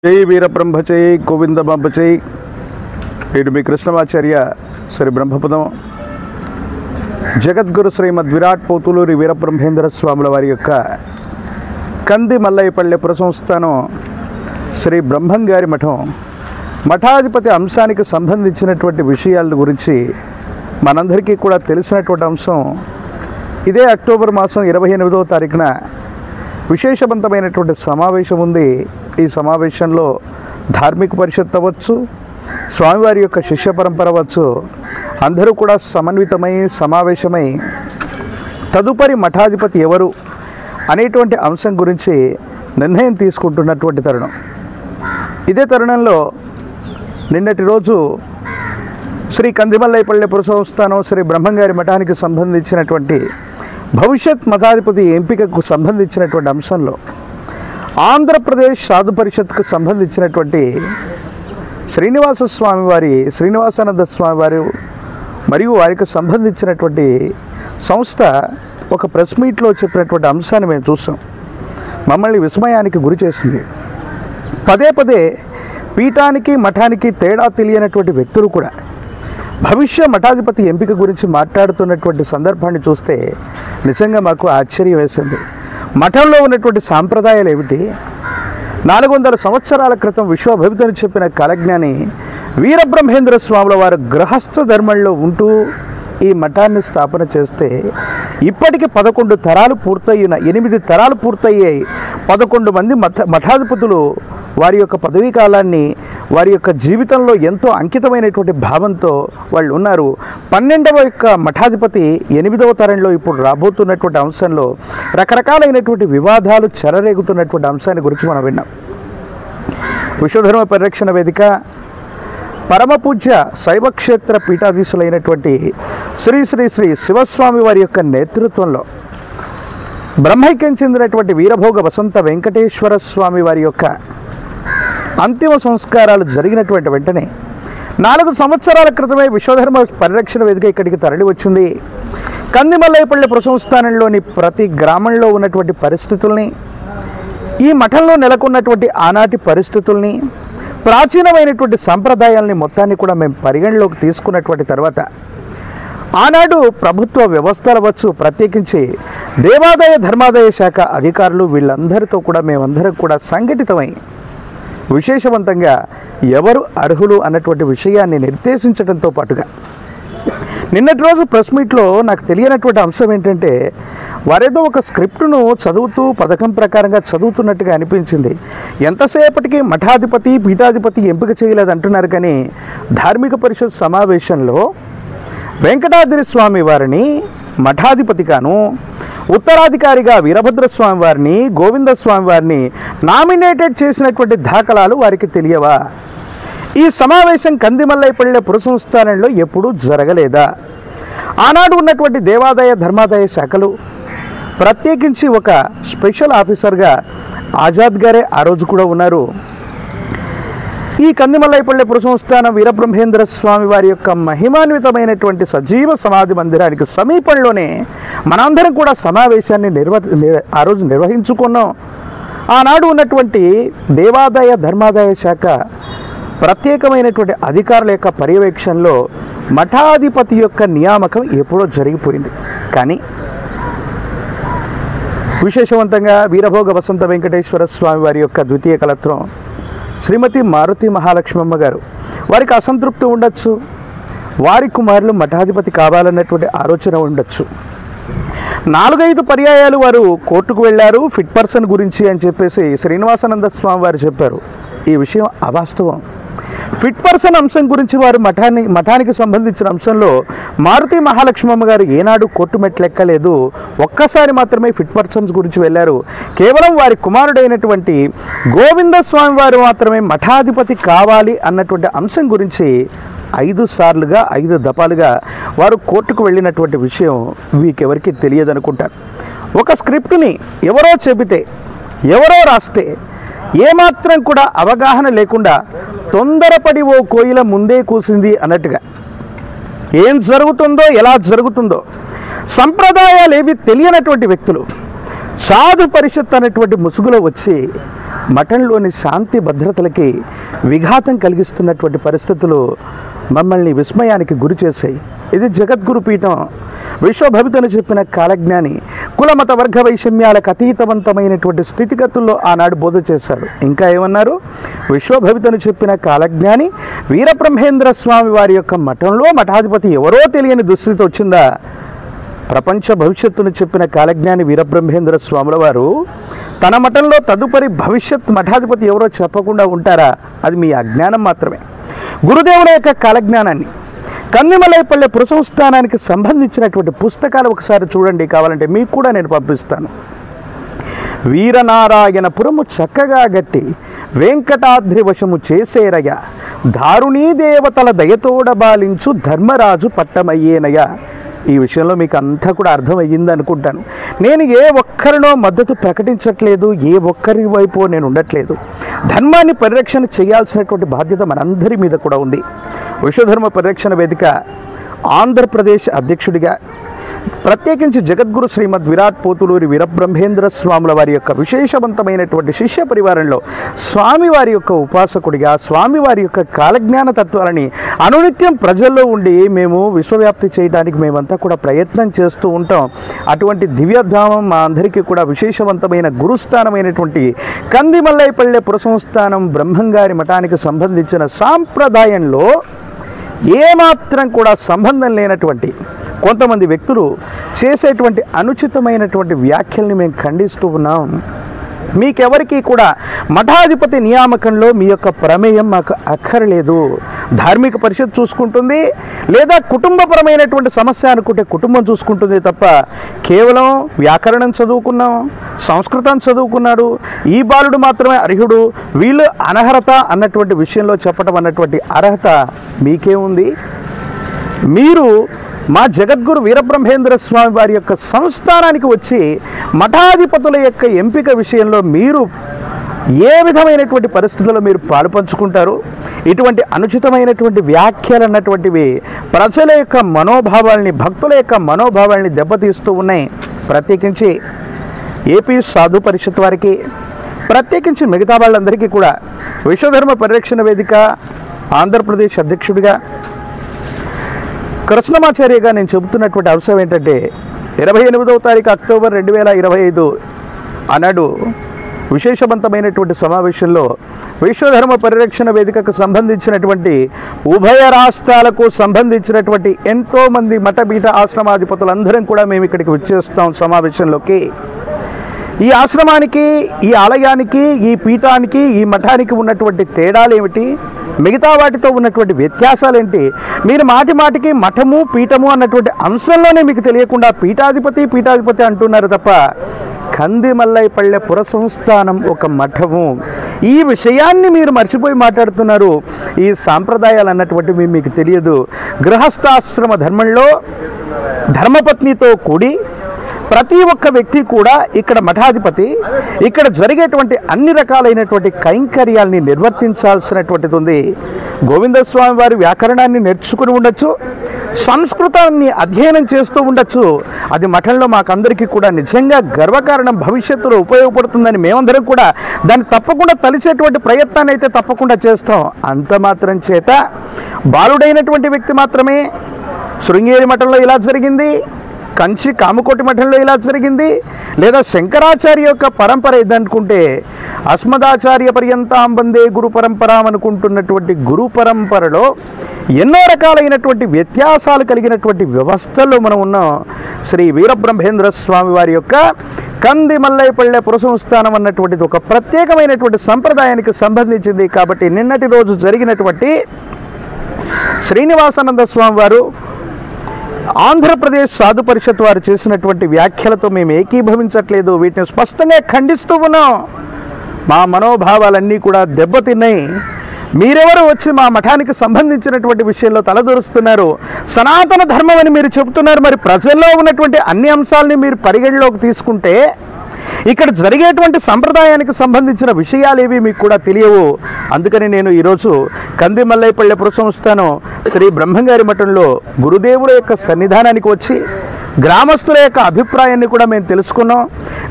జై వీరబ్రహ్మచై గోవిందబాంబచై. నేడు మీ కృష్ణమాచార్య శ్రీ బ్రహ్మపదం జగద్గురు శ్రీమద్ విరాట్ పోతులూరి వీరబ్రహ్మేంద్ర స్వాముల వారి యొక్క కంది మల్లయ్యపల్లె పురసంస్థానం శ్రీ బ్రహ్మంగారి మఠం మఠాధిపతి అంశానికి సంబంధించినటువంటి విషయాల గురించి మనందరికీ కూడా తెలిసినటువంటి అంశం. ఇదే అక్టోబర్ మాసం 28వ తారీఖున విశేషవంతమైనటువంటి సమావేశం ఉంది. ఈ సమావేశంలో ధార్మిక పరిషత్ అవ్వచ్చు, స్వామివారి యొక్క శిష్య పరంపర అవ్వచ్చు, అందరూ కూడా సమన్వితమై సమావేశమై తదుపరి మఠాధిపతి ఎవరు అనేటువంటి అంశం గురించి నిర్ణయం తీసుకుంటున్నటువంటి తరుణం. ఇదే తరుణంలో నిన్నటి రోజు శ్రీ కందిమల్లయ్యపల్లె పురసంస్థానం శ్రీ బ్రహ్మంగారి మఠానికి సంబంధించినటువంటి భవిష్యత్ మఠాధిపతి ఎంపికకు సంబంధించినటువంటి అంశంలో ఆంధ్రప్రదేశ్ సాధు పరిషత్కు సంబంధించినటువంటి శ్రీనివాసానంద స్వామి వారు మరియు వారికి సంబంధించినటువంటి సంస్థ ఒక ప్రెస్ మీట్లో చెప్పినటువంటి అంశాన్ని మేము చూసాం. మమ్మల్ని విస్మయానికి గురి చేసింది. పదే పదే పీఠానికి మఠానికి తేడా తెలియనటువంటి వ్యక్తులు కూడా భవిష్య మఠాధిపతి ఎంపిక గురించి మాట్లాడుతున్నటువంటి సందర్భాన్ని చూస్తే నిజంగా మాకు ఆశ్చర్యం వేసింది. మఠంలో ఉన్నటువంటి సాంప్రదాయాలు ఏమిటి? 400 సంవత్సరాల క్రితం విశ్వభవితని చెప్పిన కాలజ్ఞాని వీరబ్రహ్మేంద్ర స్వాముల వారు గృహస్థ ధర్మంలో ఉంటూ ఈ మఠాన్ని స్థాపన చేస్తే ఇప్పటికి 11 తరాలు పూర్తయిన 8 తరాలు పూర్తయ్యాయి. 11 మంది మఠాధిపతులు వారి యొక్క పదవీ కాలాన్ని వారి యొక్క జీవితంలో ఎంతో అంకితమైనటువంటి భావంతో వాళ్ళు ఉన్నారు. 12వ యొక్క మఠాధిపతి 8వ తరంలో ఇప్పుడు రాబోతున్నటువంటి అంశంలో రకరకాలైనటువంటి వివాదాలు చెలరేగుతున్నటువంటి అంశాన్ని గురించి మనం విన్నాం. విశ్వధర్మ పరిరక్షణ వేదిక పరమపూజ్య శైవక్షేత్ర పీఠాధీశులైనటువంటి శ్రీ శ్రీ శ్రీ శివస్వామి వారి యొక్క నేతృత్వంలో బ్రహ్మైక్యం చెందినటువంటి వీరభోగ వసంత వెంకటేశ్వర స్వామి వారి యొక్క అంతిమ సంస్కారాలు జరిగినటువంటి వెంటనే 4 సంవత్సరాల క్రితమే విశ్వధర్మ పరిరక్షణ వేదిక ఇక్కడికి తరలి వచ్చింది. కందిమల్లయ్యపల్లె పురసంస్థానంలోని ప్రతి గ్రామంలో ఉన్నటువంటి పరిస్థితుల్ని, ఈ మఠంలో నెలకొన్నటువంటి ఆనాటి పరిస్థితుల్ని, ప్రాచీనమైనటువంటి సంప్రదాయాల్ని మొత్తాన్ని కూడా మేము పరిగణలోకి తీసుకున్నటువంటి తర్వాత ఆనాడు ప్రభుత్వ వ్యవస్థలు అవ్వచ్చు, ప్రత్యేకించి దేవాదాయ ధర్మాదాయ శాఖ అధికారులు వీళ్ళందరితో కూడా మేమందరం కూడా సంఘటితమై విశేషవంతంగా ఎవరు అర్హులు అన్నటువంటి విషయాన్ని నిర్దేశించడంతో పాటుగా నిన్నటి రోజు ప్రెస్ మీట్లో నాకు తెలియనటువంటి అంశం ఏంటంటే వారేదో ఒక స్క్రిప్టును చదువుతూ పథకం ప్రకారంగా చదువుతున్నట్టుగా అనిపించింది. ఎంతసేపటికి మఠాధిపతి పీఠాధిపతి ఎంపిక చేయలేదంటున్నారు. కానీ ధార్మిక పరిషత్ సమావేశంలో వెంకటాద్రి స్వామి వారిని మఠాధిపతిగాను, ఉత్తరాధికారిగా వీరభద్రస్వామి వారిని, గోవిందస్వామి వారిని నామినేటెడ్ చేసినటువంటి దాఖలాలు వారికి తెలియవా? ఈ సమావేశం కందిమల్లయ్యపల్లె పురసంస్థానంలో ఎప్పుడూ జరగలేదా? ఆనాడు ఉన్నటువంటి దేవాదాయ ధర్మాదాయ శాఖలు ప్రత్యేకించి ఒక స్పెషల్ ఆఫీసర్గా ఆజాద్ గారే ఆ రోజు కూడా ఉన్నారు. ఈ కందిమల్లయ్యపల్లె పురసంస్థానం వీరబ్రహ్మేంద్ర స్వామి వారి యొక్క మహిమాన్వితమైనటువంటి సజీవ సమాధి మందిరానికి సమీపంలోనే మనందరం కూడా సమావేశాన్ని ఆ రోజు నిర్వహించుకున్నాం. ఆనాడు ఉన్నటువంటి దేవాదాయ ధర్మాదాయ శాఖ ప్రత్యేకమైనటువంటి అధికారుల యొక్క పర్యవేక్షణలో మఠాధిపతి యొక్క నియామకం ఎప్పుడో జరిగిపోయింది. కానీ విశేషవంతంగా వీరభోగ వసంత వెంకటేశ్వర స్వామి వారి యొక్క ద్వితీయ కలత్రం శ్రీమతి మారుతి మహాలక్ష్మమ్మ గారు, వారికి అసంతృప్తి ఉండొచ్చు, వారి కుమారులు మఠాధిపతి కావాలన్నటువంటి ఆలోచన ఉండొచ్చు. 4-5 పర్యాయాలు వారు కోర్టుకు వెళ్ళారు ఫిట్ పర్సన్ గురించి అని చెప్పేసి శ్రీనివాసానంద స్వామి వారు చెప్పారు. ఈ విషయం అవాస్తవం. ఫిట్ పర్సన్ అంశం గురించి వారు మఠానికి సంబంధించిన అంశంలో మారుతి మహాలక్ష్మమ్మ గారు ఏనాడు కోర్టు మెట్లెక్కలేదు. ఒక్కసారి మాత్రమే ఫిట్ పర్సన్స్ గురించి వెళ్ళారు. కేవలం వారి కుమారుడైనటువంటి గోవిందస్వామి వారు మాత్రమే మఠాధిపతి కావాలి అన్నటువంటి అంశం గురించి 5 సార్లుగా 5 దఫాలుగా వారు కోర్టుకు వెళ్ళినటువంటి విషయం వీకెవరికి తెలియదనుకుంటారు. ఒక స్క్రిప్ట్ని ఎవరో చెబితే, ఎవరో రాస్తే ఏమాత్రం కూడా అవగాహన లేకుండా తొందరపడి ఓ కోయిల ముందే కూసింది అన్నట్టుగా ఏం జరుగుతుందో ఎలా జరుగుతుందో సంప్రదాయాలు ఏవి తెలియనటువంటి వ్యక్తులు సాధు పరిషత్ అనేటువంటి ముసుగులో వచ్చి మఠంలోని శాంతి భద్రతలకి విఘాతం కలిగిస్తున్నటువంటి పరిస్థితులు మమ్మల్ని విస్మయానికి గురి చేశాయి. ఇది జగద్గురు పీఠం విశ్వభవితను చెప్పిన కాలజ్ఞాని కులమత వర్గ వైషమ్యాలకు అతీతవంతమైనటువంటి స్థితిగతుల్లో ఆనాడు బోధ చేశారు. ఇంకా ఏమన్నారు? విశ్వభవితను చెప్పిన కాలజ్ఞాని వీరబ్రహ్మేంద్ర స్వామి వారి యొక్క మఠంలో మఠాధిపతి ఎవరో తెలియని దుస్థితి వచ్చిందా? ప్రపంచ భవిష్యత్తును చెప్పిన కాలజ్ఞాని వీరబ్రహ్మేంద్ర స్వాముల వారు తన మఠంలో తదుపరి భవిష్యత్ మఠాధిపతి ఎవరో చెప్పకుండా ఉంటారా? అది మీ అజ్ఞానం మాత్రమే. గురుదేవుల యొక్క కాలజ్ఞానాన్ని కందిమలైపల్లె పురసంస్థానానికి సంబంధించినటువంటి పుస్తకాలు ఒకసారి చూడండి, కావాలంటే మీకు కూడా నేను పంపిస్తాను. వీరనారాయణపురము చక్కగా గట్టి వెంకటాద్రి వశము చేసేరయ దారుణీ దేవతల దయతోడ బాలించు ధర్మరాజు పట్టమయ్యేనయ. ఈ విషయంలో మీకు అంతా కూడా అర్థమయ్యింది అనుకుంటాను. నేను ఏ ఒక్కరినో మద్దతు ప్రకటించట్లేదు, ఏ ఒక్కరి వైపు నేను ఉండట్లేదు. ధర్మాన్ని పరిరక్షణ చేయాల్సినటువంటి బాధ్యత మనందరి మీద కూడా ఉంది. విశ్వధర్మ పరిరక్షణ వేదిక ఆంధ్రప్రదేశ్ అధ్యక్షుడిగా ప్రత్యేకించి జగద్గురు శ్రీమద్ విరాట్ పోతులూరి వీరబ్రహ్మేంద్ర స్వాముల వారి యొక్క విశేషవంతమైనటువంటి శిష్య పరివారంలో స్వామివారి యొక్క ఉపాసకుడిగా స్వామివారి యొక్క కాలజ్ఞాన తత్వాలని అనునిత్యం ప్రజల్లో ఉండి మేము విశ్వవ్యాప్తి చేయడానికి మేమంతా కూడా ప్రయత్నం చేస్తూ ఉంటాం. అటువంటి దివ్యధామం మా అందరికీ కూడా విశేషవంతమైన గురుస్థానమైనటువంటి కందిమల్లైపల్లె పురసంస్థానం బ్రహ్మంగారి మఠానికి సంబంధించిన సాంప్రదాయంలో ఏమాత్రం కూడా సంబంధం లేనటువంటి కొంతమంది వ్యక్తులు చేసేటువంటి అనుచితమైనటువంటి వ్యాఖ్యల్ని మేము ఖండిస్తూ ఉన్నాం. మీకెవరికి కూడా మఠాధిపతి నియామకంలో మీ యొక్క ప్రమేయం మాకు అక్కర్లేదు. ధార్మిక పరిషత్ చూసుకుంటుంది, లేదా కుటుంబపరమైనటువంటి సమస్య అనుకుంటే కుటుంబం చూసుకుంటుంది తప్ప కేవలం వ్యాకరణం చదువుకున్నాం, సంస్కృతం చదువుకున్నాడు, ఈ బాలుడు మాత్రమే అర్హుడు, వీళ్ళు అనర్హత అన్నటువంటి విషయంలో చెప్పడం అన్నటువంటి అర్హత మీకేముంది? మీరు మా జగద్గురు వీరబ్రహ్మేంద్ర స్వామి వారి యొక్క సంస్థానానికి వచ్చి మఠాధిపతుల యొక్క ఎంపిక విషయంలో మీరు ఏ విధమైనటువంటి పరిస్థితుల్లో మీరు పాలుపంచుకుంటారు? ఇటువంటి అనుచితమైనటువంటి వ్యాఖ్యలు అన్నటువంటివి ప్రజల యొక్క మనోభావాల్ని, భక్తుల యొక్క మనోభావాల్ని దెబ్బతీస్తూ ఉన్నాయి. ప్రత్యేకించి ఏపీ సాధు పరిషత్ వారికి, ప్రత్యేకించి మిగతా వాళ్ళందరికీ కూడా విశ్వధర్మ పరిరక్షణ వేదిక ఆంధ్రప్రదేశ్ అధ్యక్షుడిగా కృష్ణమాచార్యగా నేను చెబుతున్నటువంటి అంశం ఏంటంటే 28వ తారీఖు అక్టోబర్ 2025 ఆనాడు విశేషవంతమైనటువంటి సమావేశంలో విశ్వధర్మ పరిరక్షణ వేదికకు సంబంధించినటువంటి ఉభయ రాష్ట్రాలకు సంబంధించినటువంటి ఎంతోమంది మఠపీఠ ఆశ్రమాధిపతులందరం కూడా మేము ఇక్కడికి వచ్చేస్తాం సమావేశంలోకి. ఈ ఆశ్రమానికి, ఈ ఆలయానికి, ఈ పీఠానికి, ఈ మఠానికి ఉన్నటువంటి తేడాలు ఏమిటి, మిగతా వాటితో ఉన్నటువంటి వ్యత్యాసాలేంటి? మీరు మాటికి మఠము పీఠము అన్నటువంటి అంశంలోనే మీకు తెలియకుండా పీఠాధిపతి అంటున్నారు తప్ప కందిమల్లైపల్లె పురసంస్థానం ఒక మఠము, ఈ విషయాన్ని మీరు మర్చిపోయి మాట్లాడుతున్నారు. ఈ సాంప్రదాయాలు అన్నటువంటివి మీకు తెలియదు. గృహస్థాశ్రమ ధర్మంలో ధర్మపత్నితో కూడి ప్రతి ఒక్క వ్యక్తి కూడా ఇక్కడ మఠాధిపతి, ఇక్కడ జరిగేటువంటి అన్ని రకాలైనటువంటి కైంకర్యాల్ని నిర్వర్తించాల్సినటువంటిది ఉంది. గోవిందస్వామి వారి వ్యాకరణాన్ని నేర్చుకుని ఉండొచ్చు, సంస్కృతాన్ని అధ్యయనం చేస్తూ ఉండొచ్చు. అది మఠంలో మాకందరికీ కూడా నిజంగా గర్వకారణం, భవిష్యత్తులో ఉపయోగపడుతుందని మేమందరం కూడా దాన్ని తప్పకుండా తలిచేటువంటి ప్రయత్నాన్ని అయితే తప్పకుండా చేస్తాం. అంత మాత్రం చేత బాలుడైనటువంటి వ్యక్తి మాత్రమే శృంగేరి మఠంలో ఇలా జరిగింది, కంచి కామకోటి మఠంలో ఇలా జరిగింది, లేదా శంకరాచార్య యొక్క పరంపర ఇదనుకుంటే అస్మదాచార్య పర్యంతం వందే గురు పరంపరాం అనుకుంటున్నటువంటి గురు పరంపరలో ఎన్నో రకాలైనటువంటి వ్యత్యాసాలు కలిగినటువంటి వ్యవస్థల్లో మనం ఉన్నాం. శ్రీ వీరబ్రహ్మేంద్ర స్వామి వారి యొక్క కందిమల్లైపల్లె పురసంస్థానం అన్నటువంటిది ఒక ప్రత్యేకమైనటువంటి సంప్రదాయానికి సంబంధించింది. కాబట్టి నిన్నటి రోజు జరిగినటువంటి శ్రీనివాసానంద స్వామి వారు ఆంధ్రప్రదేశ్ సాధు పరిషత్ వారు చేసినటువంటి వ్యాఖ్యలతో మేము ఏకీభవించట్లేదు, వీటిని స్పష్టంగా ఖండిస్తూ ఉన్నాం. మా మనోభావాలన్నీ కూడా దెబ్బతిన్నాయి. మీరెవరు వచ్చి మా మఠానికి సంబంధించినటువంటి విషయంలో తలదూరుస్తున్నారు? సనాతన ధర్మం అని మీరు చెబుతున్నారు, మరి ప్రజల్లో ఉన్నటువంటి అన్ని అంశాలని మీరు పరిగణలోకి తీసుకుంటే ఇక్కడ జరిగేటువంటి సంప్రదాయానికి సంబంధించిన విషయాలేవి మీకు కూడా తెలియవు. అందుకని నేను ఈరోజు కందిమల్లైపల్లె పురసంస్థానం శ్రీ బ్రహ్మంగారి మఠంలో గురుదేవుల యొక్క సన్నిధానానికి వచ్చి గ్రామస్తుల యొక్క అభిప్రాయాన్ని కూడా మేము తెలుసుకున్నాం.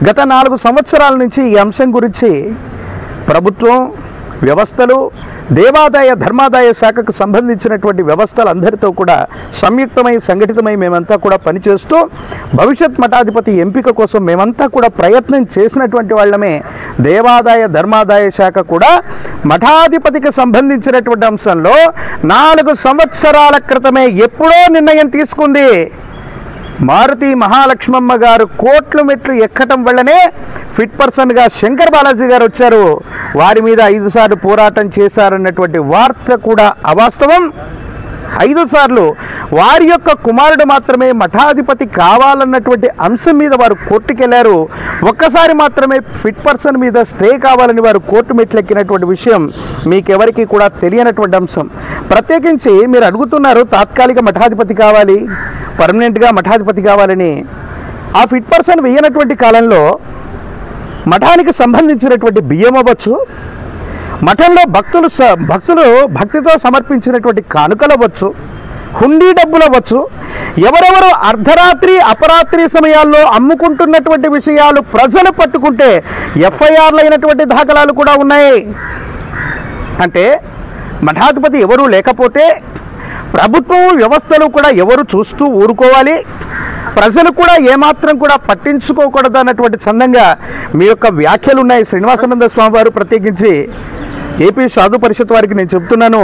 గత 4 సంవత్సరాల నుంచి ఈ అంశం గురించి ప్రభుత్వం వ్యవస్థలు, దేవాదాయ ధర్మాదాయ శాఖకు సంబంధించినటువంటి వ్యవస్థలందరితో కూడా సంయుక్తమై సంఘటితమై మేమంతా కూడా పనిచేస్తూ భవిష్యత్ మఠాధిపతి ఎంపిక కోసం మేమంతా కూడా ప్రయత్నం చేసినటువంటి వాళ్ళమే. దేవాదాయ ధర్మాదాయ శాఖ కూడా మఠాధిపతికి సంబంధించినటువంటి అంశంలో 4 సంవత్సరాల క్రితమే ఎప్పుడో నిర్ణయం తీసుకుంది. మారుతి మహాలక్ష్మమ్మ గారు కోట్ల మెట్లు ఎక్కటం వల్లనే ఫిట్ పర్సన్గా శంకర్ బాలాజీ గారు వచ్చారు. వారి మీద 5 సార్లు పోరాటం చేశారన్నటువంటి వార్త కూడా అవాస్తవం. 5 సార్లు వారి యొక్క కుమారుడు మాత్రమే మఠాధిపతి కావాలన్నటువంటి అంశం మీద వారు కోర్టుకెళ్లారు. ఒక్కసారి మాత్రమే ఫిట్ పర్సన్ మీద స్టే కావాలని వారు కోర్టు మెట్లెక్కినటువంటి విషయం మీకెవరికి కూడా తెలియనటువంటి అంశం. ప్రత్యేకించి మీరు అడుగుతున్నారు తాత్కాలిక మఠాధిపతి కావాలి, పర్మనెంట్గా మఠాధిపతి కావాలని. ఆ ఫిట్ పర్సన్ వేయనటువంటి కాలంలో మఠానికి సంబంధించినటువంటి బియ్యం అవ్వచ్చు, మఠంలో భక్తులు భక్తితో సమర్పించినటువంటి కానుకలు అవ్వచ్చు, హుండీ డబ్బులు అవ్వచ్చు, ఎవరెవరు అర్ధరాత్రి అపరాత్రి సమయాల్లో అమ్ముకుంటున్నటువంటి విషయాలు ప్రజలు పట్టుకుంటే ఎఫ్ఐఆర్లు అయినటువంటి దాఖలాలు కూడా ఉన్నాయి. అంటే మఠాధిపతి ఎవరూ లేకపోతే ప్రభుత్వం వ్యవస్థలు కూడా ఎవరు చూస్తూ ఊరుకోవాలి, ప్రజలు కూడా ఏమాత్రం కూడా పట్టించుకోకూడదు అన్నటువంటి చందంగా మీ యొక్క వ్యాఖ్యలు ఉన్నాయి. శ్రీనివాసానంద స్వామి వారు ప్రత్యేకించి ఏపీ సాధు పరిషత్ వారికి నేను చెప్తున్నాను,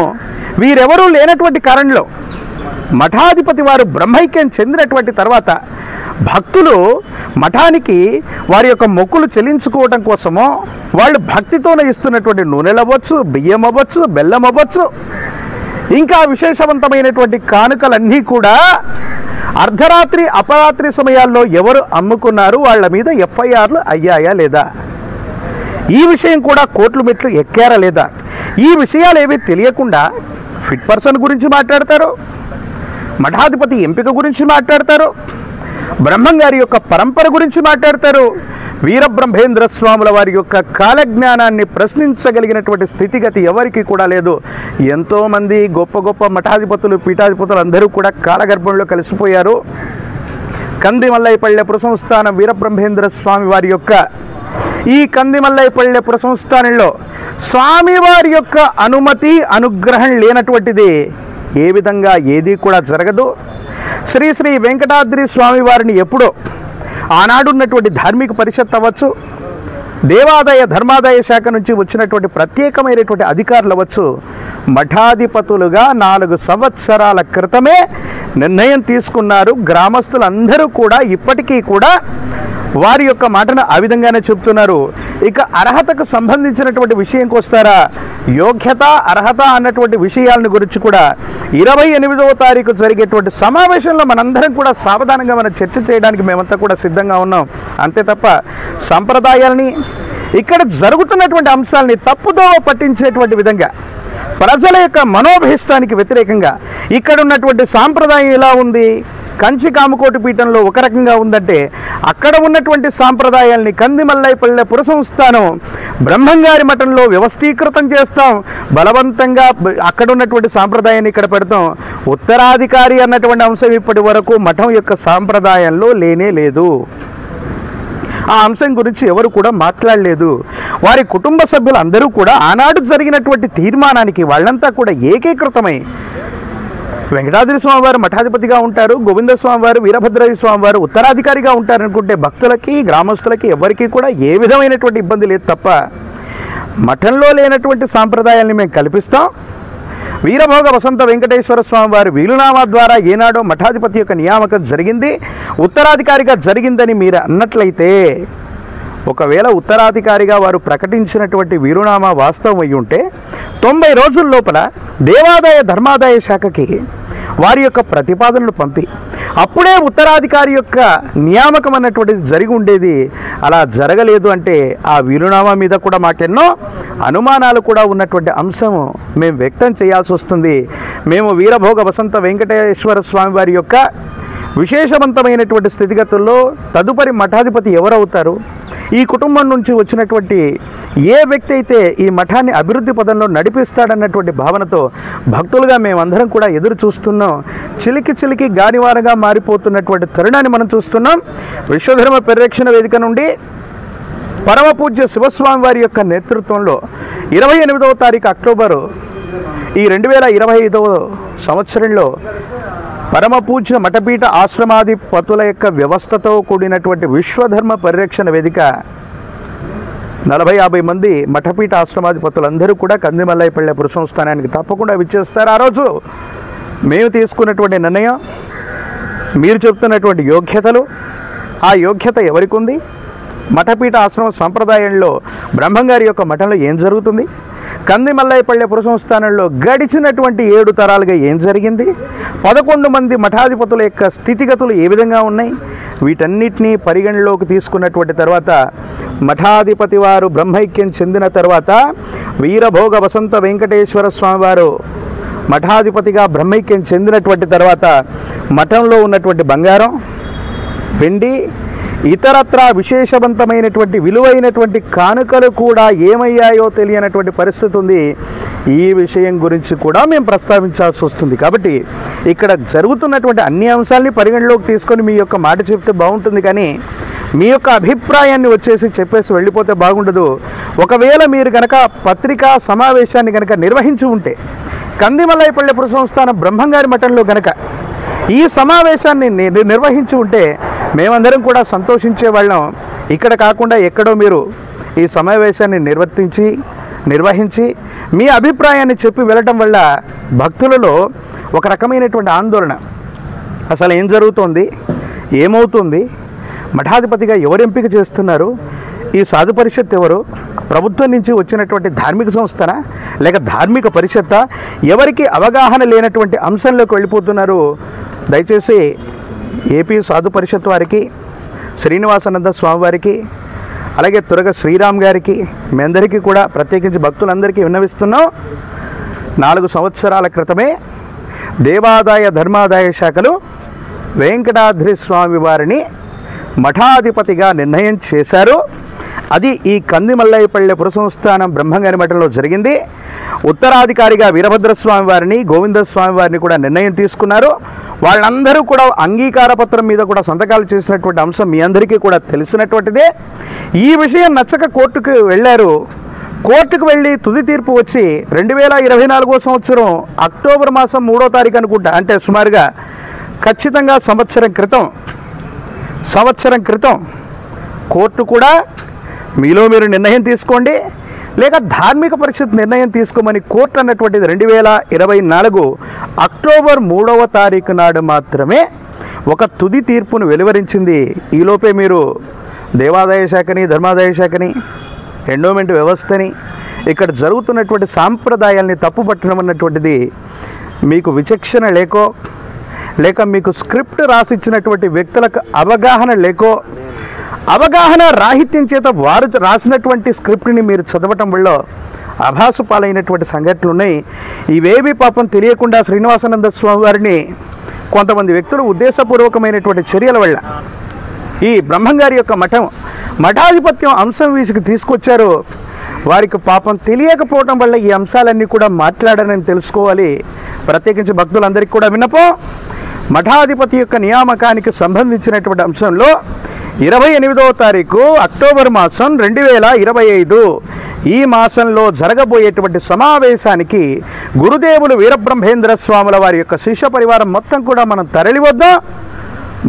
వీరెవరూ లేనటువంటి కారణంలో మఠాధిపతి వారు బ్రహ్మైక్యం చెందినటువంటి తర్వాత భక్తులు మఠానికి వారి యొక్క మొక్కులు చెల్లించుకోవడం కోసమో వాళ్ళు భక్తితోనే ఇస్తున్నటువంటి నూనెలు అవ్వచ్చు, బియ్యం అవ్వచ్చు, బెల్లం అవ్వచ్చు, ఇంకా విశేషవంతమైనటువంటి కానుకలన్నీ కూడా అర్ధరాత్రి అపరాత్రి సమయాల్లో ఎవరు అమ్ముకున్నారు, వాళ్ళ మీద ఎఫ్ఐఆర్లు అయ్యాయా లేదా, ఈ విషయం కూడా కోర్టుల మెట్లు ఎక్కారా లేదా, ఈ విషయాలు ఏవి తెలియకుండా ఫిట్ పర్సన్ గురించి మాట్లాడతారు, మఠాధిపతి ఎంపిక గురించి మాట్లాడతారు, బ్రహ్మం గారి యొక్క పరంపర గురించి మాట్లాడతారు. వీరబ్రహ్మేంద్ర స్వాముల వారి యొక్క కాలజ్ఞానాన్ని ప్రశ్నించగలిగినటువంటి స్థితిగతి ఎవరికి కూడా లేదు. ఎంతోమంది గొప్ప గొప్ప మఠాధిపతులు పీఠాధిపతులు అందరూ కూడా కాలగర్భంలో కలిసిపోయారు. కందిమల్లైపల్లె పురసంస్థానం వీరబ్రహ్మేంద్ర స్వామి వారి యొక్క ఈ కందిమల్లైపల్లె పురసంస్థానంలో స్వామివారి యొక్క అనుమతి అనుగ్రహం లేనటువంటిది ఏ విధంగా ఏది కూడా జరగదు. శ్రీ శ్రీ వెంకటాద్రి స్వామి వారిని ఎప్పుడో ఆనాడున్నటువంటి ధార్మిక పరిషత్ అవ్వచ్చు, దేవాదాయ ధర్మాదాయ శాఖ నుంచి వచ్చినటువంటి ప్రత్యేకమైనటువంటి అధికారులు అవ్వచ్చు, మఠాధిపతులుగా 4 సంవత్సరాల క్రితమే నిర్ణయం తీసుకున్నారు. గ్రామస్తులందరూ కూడా ఇప్పటికీ కూడా వారి యొక్క మాటను ఆ విధంగానే చెప్తున్నారు. ఇక అర్హతకు సంబంధించినటువంటి విషయంకి వస్తారా, యోగ్యత అర్హత అన్నటువంటి విషయాలను గురించి కూడా 28వ తారీఖు జరిగేటువంటి సమావేశంలో మనందరం కూడా సావధానంగా మనం చర్చ చేయడానికి మేమంతా కూడా సిద్ధంగా ఉన్నాం. అంతే తప్ప సంప్రదాయాలని ఇక్కడ జరుగుతున్నటువంటి అంశాలని తప్పుదోవ పట్టించేటువంటి విధంగా ప్రజల యొక్క మనోభీష్టానికి వ్యతిరేకంగా ఇక్కడ ఉన్నటువంటి సాంప్రదాయం ఎలా ఉంది, కంచి కామకోటి పీఠంలో ఒక రకంగా ఉందంటే అక్కడ ఉన్నటువంటి సాంప్రదాయాల్ని కందిమల్లైపల్లె పురసంస్థానం బ్రహ్మంగారి మఠంలో వ్యవస్థీకృతం చేస్తాం, బలవంతంగా అక్కడ ఉన్నటువంటి సాంప్రదాయాన్ని ఇక్కడ పెడతాం. ఉత్తరాధికారి అన్నటువంటి అంశం ఇప్పటి వరకు మఠం యొక్క సాంప్రదాయంలో లేనే లేదు. ఆ అంశం గురించి ఎవరు కూడా మాట్లాడలేదు. వారి కుటుంబ సభ్యులు అందరూ కూడా ఆనాడు జరిగినటువంటి తీర్మానానికి వాళ్ళంతా కూడా ఏకీకృతమై వెంకటాద్రి స్వామి వారు మఠాధిపతిగా ఉంటారు, గోవింద స్వామి వారు వీరభద్రయ్య స్వామి వారు ఉత్తరాధికారిగా ఉంటారనుకుంటే భక్తులకి గ్రామస్తులకి ఎవరికి కూడా ఏ విధమైనటువంటి ఇబ్బంది లేదు. తప్ప మఠంలో లేనటువంటి సాంప్రదాయాల్ని మేము కల్పిస్తాం. వీరభోగ వసంత వెంకటేశ్వర స్వామి వారి వీలునామా ద్వారా ఏనాడో మఠాధిపతి యొక్క నియామకం జరిగింది, ఉత్తరాధికారిగా జరిగిందని మీరు అన్నట్లయితే, ఒకవేళ ఉత్తరాధికారిగా వారు ప్రకటించినటువంటి వీరునామా వాస్తవం అయి ఉంటే 90 రోజుల లోపల దేవాదాయ ధర్మాదాయ శాఖకి వారి యొక్క ప్రతిపాదనలు పంపి అప్పుడే ఉత్తరాధికారి యొక్క నియామకం అన్నటువంటిది జరిగి ఉండేది. అలా జరగలేదు అంటే ఆ వీరునామా మీద కూడా మాకెన్నో అనుమానాలు కూడా ఉన్నటువంటి అంశం మేము వ్యక్తం చేయాల్సి వస్తుంది. మేము వీరభోగ వసంత వెంకటేశ్వర స్వామి వారి యొక్క విశేషవంతమైనటువంటి స్థితిగతుల్లో తదుపరి మఠాధిపతి ఎవరవుతారు, ఈ కుటుంబం నుంచి వచ్చినటువంటి ఏ వ్యక్తి అయితే ఈ మఠాన్ని అభివృద్ధి పదంలో నడిపిస్తాడన్నటువంటి భావనతో భక్తులుగా మేమందరం కూడా ఎదురు చూస్తున్నాం. చిలికి చిలికి గానివారగా మారిపోతున్నటువంటి తరుణాన్ని మనం చూస్తున్నాం. విశ్వధర్మ పరిరక్షణ వేదిక నుండి పరమ పూజ్య శివస్వామి వారి యొక్క నేతృత్వంలో 28వ తారీఖు అక్టోబరు ఈ 2025వ సంవత్సరంలో పరమ పూజ్య మఠపీఠ ఆశ్రమాధిపతుల యొక్క వ్యవస్థతో కూడినటువంటి విశ్వధర్మ పరిరక్షణ వేదిక 40-50 మంది మఠపీఠ ఆశ్రమాధిపతులందరూ కూడా కందిమల్లైపల్లె పురసంస్థానానికి తప్పకుండా విచ్చేస్తారు. ఆ రోజు మేము తీసుకున్నటువంటి నిర్ణయం, మీరు చెప్తున్నటువంటి యోగ్యతలు, ఆ యోగ్యత ఎవరికి ఉంది, మఠపీఠ ఆశ్రమ సంప్రదాయంలో బ్రహ్మంగారి యొక్క మఠంలో ఏం జరుగుతుంది, కందిమల్లైపల్లె పురసంస్థానంలో గడిచినటువంటి 7 తరాలుగా ఏం జరిగింది, 11 మంది మఠాధిపతుల యొక్క స్థితిగతులు ఏ విధంగా ఉన్నాయి, వీటన్నిటినీ పరిగణలోకి తీసుకున్నటువంటి తర్వాత మఠాధిపతి వారు బ్రహ్మైక్యం చెందిన తర్వాత వీరభోగ వసంత వెంకటేశ్వర స్వామి వారు మఠాధిపతిగా బ్రహ్మైక్యం చెందినటువంటి తర్వాత మఠంలో ఉన్నటువంటి బంగారం, వెండి, ఇతరత్రా విశేషవంతమైనటువంటి విలువైనటువంటి కానుకలు కూడా ఏమయ్యాయో తెలియనటువంటి పరిస్థితి ఉంది. ఈ విషయం గురించి కూడా మేము ప్రస్తావించాల్సి వస్తుంది. కాబట్టి ఇక్కడ జరుగుతున్నటువంటి అన్ని అంశాలని పరిగణలోకి తీసుకొని మీ యొక్క మాట చెప్తే బాగుంటుంది, కానీ మీ యొక్క అభిప్రాయాన్ని వచ్చేసి చెప్పేసి వెళ్ళిపోతే బాగుండదు. ఒకవేళ మీరు కనుక పత్రికా సమావేశాన్ని కనుక నిర్వహించి ఉంటే కందిమల్లైపల్లె పురసంస్థానం బ్రహ్మంగారి మఠంలో కనుక ఈ సమావేశాన్ని నిర్వహించి ఉంటే మేమందరం కూడా సంతోషించే వాళ్ళం. ఇక్కడ కాకుండా ఎక్కడో మీరు ఈ సమావేశాన్ని నిర్వహించి మీ అభిప్రాయాన్ని చెప్పి వెళ్ళటం వల్ల భక్తులలో ఒక రకమైనటువంటి ఆందోళన, అసలు ఏం జరుగుతోంది, ఏమవుతుంది, మఠాధిపతిగా ఎవరు ఎంపిక చేస్తున్నారు, ఈ సాధు పరిషత్ ఎవరు, ప్రభుత్వం నుంచి వచ్చినటువంటి ధార్మిక సంస్థన లేక ధార్మిక పరిషత్తా, ఎవరికి అవగాహన లేనటువంటి అంశంలోకి వెళ్ళిపోతున్నారు. దయచేసి ఏపీ సాధు పరిషత్ వారికి, శ్రీనివాసానంద స్వామి వారికి, అలాగే తురగ శ్రీరామ్ గారికి, మీ అందరికీ కూడా ప్రత్యేకించి భక్తులందరికీ విన్నవిస్తున్నాం. 4 సంవత్సరాల క్రితమే దేవాదాయ ధర్మాదాయ శాఖలు వెంకటాద్రి స్వామి వారిని మఠాధిపతిగా నిర్ణయం చేశారు. అది ఈ కందిమల్లైపల్లె పురసంస్థానం బ్రహ్మంగారి మఠంలో జరిగింది. ఉత్తరాధికారిగా వీరభద్రస్వామి వారిని, గోవిందస్వామి వారిని కూడా నిర్ణయం తీసుకున్నారు. వాళ్ళందరూ కూడా అంగీకార పత్రం మీద కూడా సంతకాలు చేసినటువంటి అంశం మీ అందరికీ కూడా తెలిసినటువంటిదే. ఈ విషయం నచ్చక కోర్టుకు వెళ్ళారు. కోర్టుకు వెళ్ళి తుది తీర్పు వచ్చి 2024 సంవత్సరం అక్టోబర్ మాసం 3వ తారీఖు అనుకుంటా, అంటే సుమారుగా ఖచ్చితంగా సంవత్సరం క్రితం కోర్టు కూడా మీలో మీరు నిర్ణయం తీసుకోండి, లేక ధార్మిక పరిషత్ నిర్ణయం తీసుకోమని కోర్టు అన్నటువంటిది 2024 అక్టోబర్ 3వ తారీఖు నాడు మాత్రమే ఒక తుది తీర్పును వెలువరించింది. ఈలోపే మీరు దేవాదాయ శాఖని, ధర్మాదాయ శాఖని, ఎండోమెంట్ వ్యవస్థని, ఇక్కడ జరుగుతున్నటువంటి సాంప్రదాయాల్ని తప్పుపట్టడం అన్నటువంటిది మీకు విచక్షణ లేకో, లేక మీకు స్క్రిప్ట్ రాసిచ్చినటువంటి వ్యక్తులకు అవగాహన లేకో, అవగాహన రాహిత్యం చేత వారు రాసినటువంటి స్క్రిప్ట్ని మీరు చదవటం వల్ల అభాసు పాలైనటువంటి సంఘటనలు ఉన్నాయి. ఇవేవి పాపం తెలియకుండా శ్రీనివాసానంద స్వామి వారిని కొంతమంది వ్యక్తులు ఉద్దేశపూర్వకమైనటువంటి చర్యల వల్ల ఈ బ్రహ్మంగారి యొక్క మఠాధిపత్యం అంశం వీసికి తీసుకొచ్చారు. వారికి పాపం తెలియకపోవటం వల్ల ఈ అంశాలన్నీ కూడా మాట్లాడారని తెలుసుకోవాలి. ప్రత్యేకించి భక్తులందరికీ కూడా విన్నపం, మఠాధిపతి యొక్క నియామకానికి సంబంధించినటువంటి అంశంలో 28వ తారీఖు అక్టోబర్ మాసం 2025 ఈ మాసంలో జరగబోయేటువంటి సమావేశానికి గురుదేవులు వీరబ్రహ్మేంద్ర స్వాముల వారి యొక్క శిష్య పరివారం మొత్తం కూడా మనం తరలివద్దాం,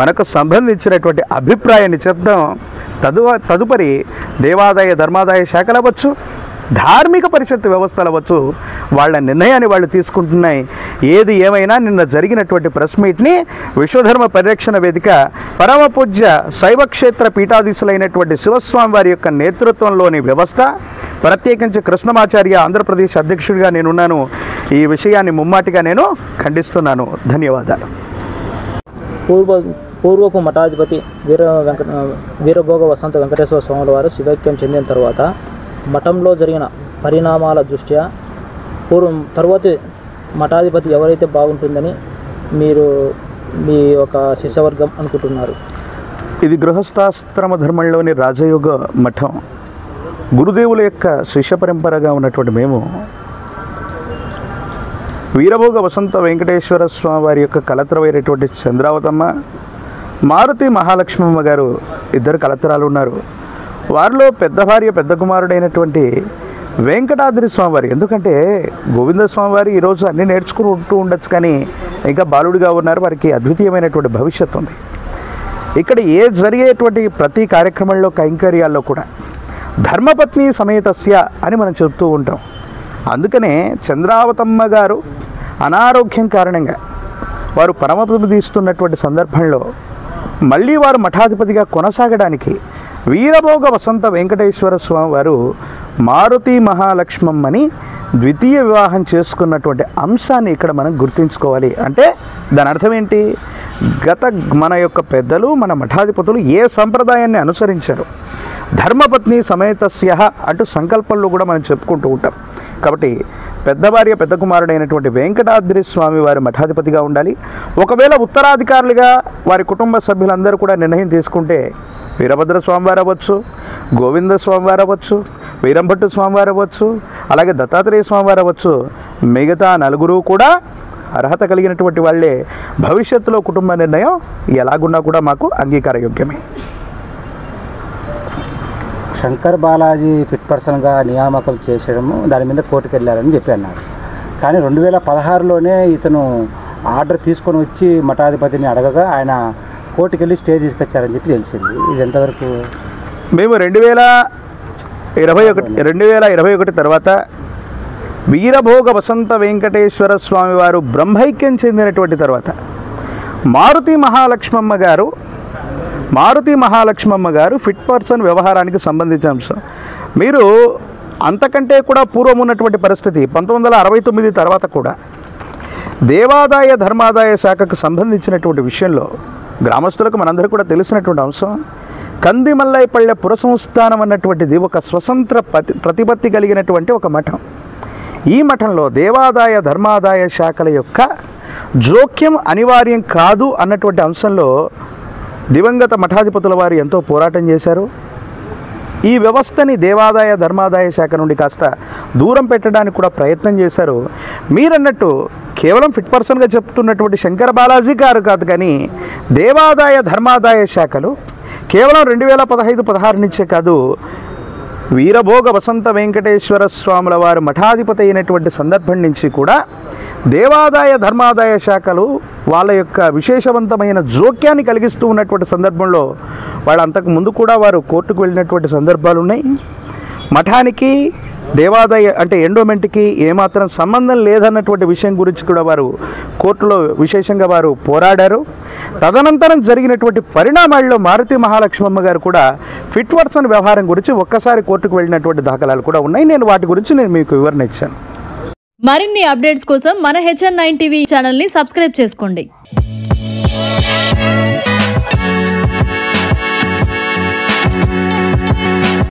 మనకు సంబంధించినటువంటి అభిప్రాయాన్ని చెప్దాం. తదుపరి దేవాదాయ ధర్మాదాయ శాఖలు అవ్వచ్చు, ధార్మిక పరిషత్ వ్యవస్థలు అవ్వచ్చు, వాళ్ళ నిర్ణయాన్ని వాళ్ళు తీసుకుంటున్నాయి. ఏది ఏమైనా నిన్న జరిగినటువంటి ప్రెస్ మీట్ని విశ్వధర్మ పరిరక్షణ వేదిక పరమ పూజ్య శైవక్షేత్ర పీఠాధీశులైనటువంటి శివస్వామి వారి యొక్క నేతృత్వంలోని వ్యవస్థ, ప్రత్యేకించి కృష్ణమాచార్య ఆంధ్రప్రదేశ్ అధ్యక్షుడిగా నేనున్నాను. ఈ విషయాన్ని ముమ్మాటిగా నేను ఖండిస్తున్నాను. ధన్యవాదాలు. పూర్వపు మఠాధిపతి వీరభోగ వసంత వెంకటేశ్వర స్వాముల వారు శివైక్యం చెందిన తర్వాత మఠంలో జరిగిన పరిణామాల దృష్ట్యా తరువాతి మఠాధిపతి ఎవరైతే బాగుంటుందని మీరు మీ ఒక శిష్యవర్గం అనుకుంటున్నారు? ఇది గృహస్థాశ్రమ ధర్మంలోని రాజయోగ మఠం. గురుదేవుల యొక్క శిష్య పరంపరగా ఉన్నటువంటి మేము వీరభోగ వసంత వెంకటేశ్వర స్వామి వారి యొక్క కలత్రమైనటువంటి చంద్రావతమ్మ, మారుతి మహాలక్ష్మమ్మ గారు ఇద్దరు కలత్రాలు ఉన్నారు. వారిలో పెద్ద భార్య పెద్ద కుమారుడైనటువంటి వెంకటాద్రి స్వామివారి, ఎందుకంటే గోవింద స్వామివారి ఈరోజు అన్నీ నేర్చుకుంటూ ఉండొచ్చు, కానీ ఇంకా బాలుడిగా ఉన్నారు, వారికి అద్వితీయమైనటువంటి భవిష్యత్తు ఉంది. ఇక్కడ జరిగేటువంటి ప్రతి కార్యక్రమంలో కైంకర్యాల్లో కూడా ధర్మపత్ని సమేతస్య అని మనం చెప్తూ ఉంటాం. అందుకనే చంద్రావతమ్మ గారు అనారోగ్యం కారణంగా వారు పరమపదం తీస్తున్నటువంటి సందర్భంలో మళ్ళీ వారు మఠాధిపతిగా కొనసాగడానికి వీరభోగ వసంత వెంకటేశ్వర స్వామి వారు మారుతి మహాలక్ష్మమ్మని ద్వితీయ వివాహం చేసుకున్నటువంటి అంశాన్ని ఇక్కడ మనం గుర్తుంచుకోవాలి. అంటే దాని అర్థం ఏంటి? మన యొక్క పెద్దలు, మన మఠాధిపతులు ఏ సంప్రదాయాన్ని అనుసరించారు, ధర్మపత్ని సమేతస్య అంటూ సంకల్పంలో కూడా మనం చెప్పుకుంటూ ఉంటాం. కాబట్టి పెద్ద భార్య పెద్ద కుమారుడైనటువంటి వెంకటాద్రి స్వామి వారి మఠాధిపతిగా ఉండాలి. ఒకవేళ ఉత్తరాధికారులుగా వారి కుటుంబ సభ్యులందరూ కూడా నిర్ణయం తీసుకుంటే వీరభద్ర స్వామివారు అవ్వచ్చు, గోవింద స్వామివారు అవ్వచ్చు, వీరంభట్టు స్వామివారు అవ్వచ్చు, అలాగే దత్తాత్రేయ స్వామివారు అవ్వచ్చు, మిగతా నలుగురు కూడా అర్హత కలిగినటువంటి వాళ్ళే. భవిష్యత్తులో కుటుంబ నిర్ణయం ఎలాగున్నా కూడా మాకు అంగీకారయోగ్యమే. శంకర్ బాలాజీ ఫిట్ పర్సన్గా నియామకం చేసడము దాని మీద కోర్టుకు వెళ్ళారని చెప్పి అన్నారు. కానీ 2016లోనే ఇతను ఆర్డర్ తీసుకొని వచ్చి మఠాధిపతిని అడగగా ఆయన కోర్టుకు వెళ్ళి స్టే తీసుకొచ్చారని చెప్పి తెలిసింది. ఇది ఎంతవరకు? మేము 2021 తర్వాత వీరభోగ వసంత వెంకటేశ్వర స్వామి వారు బ్రహ్మైక్యం చెందినటువంటి తర్వాత మారుతి మహాలక్ష్మమ్మ గారు ఫిట్ పర్సన్ వ్యవహారానికి సంబంధించిన అంశం. మీరు అంతకంటే కూడా పూర్వం ఉన్నటువంటి పరిస్థితి 1969 తర్వాత కూడా దేవాదాయ ధర్మాదాయ శాఖకు సంబంధించినటువంటి విషయంలో గ్రామస్తులకు మనందరూ కూడా తెలిసినటువంటి అంశం, కందిమల్లైపల్లె పురసంస్థానం అన్నటువంటిది ఒక స్వతంత్ర ప్రతిపత్తి కలిగినటువంటి ఒక మఠం. ఈ మఠంలో దేవాదాయ ధర్మాదాయ శాఖల యొక్క జోక్యం అనివార్యం కాదు అన్నటువంటి అంశంలో దివంగత మఠాధిపతుల వారు ఎంతో పోరాటం చేశారు. ఈ వ్యవస్థని దేవాదాయ ధర్మాదాయ శాఖ నుండి కాస్త దూరం పెట్టడానికి కూడా ప్రయత్నం చేశారు. మీరన్నట్టు కేవలం ఫిట్ పర్సన్గా చెప్తున్నటువంటి శంకర బాలాజీ గారు కాదు, కానీ దేవాదాయ ధర్మాదాయ శాఖలు కేవలం 2015-16 నుంచే కాదు, వీరభోగ వసంత వెంకటేశ్వర స్వాముల వారు మఠాధిపతి అయినటువంటి సందర్భం నుంచి కూడా దేవాదాయ ధర్మాదాయ శాఖలు వాళ్ళ యొక్క విశేషవంతమైన జోక్యాన్ని కలిగిస్తూ ఉన్నటువంటి సందర్భంలో వాళ్ళు అంతకు ముందు కూడా వారు కోర్టుకు వెళ్ళినటువంటి సందర్భాలు ఉన్నాయి. మఠానికి దేవాదాయ అంటే ఎండోమెంట్కి ఏమాత్రం సంబంధం లేదన్నటువంటి విషయం గురించి కూడా వారు కోర్టులో విశేషంగా వారు పోరాడారు. తదనంతరం జరిగినటువంటి పరిణామాల్లో మారుతి మహాలక్ష్మమ్మ గారు కూడా ఫిట్ పర్సన్ వ్యవహారం గురించి ఒక్కసారి కోర్టుకు వెళ్ళినటువంటి దాఖలాలు కూడా ఉన్నాయి. నేను వాటి గురించి మీకు వివరణ ఇచ్చాను. మరిన్ని అప్డేట్స్ కోసం మన HN9 టీవీ ఛానల్ని సబ్స్క్రైబ్ చేసుకోండి.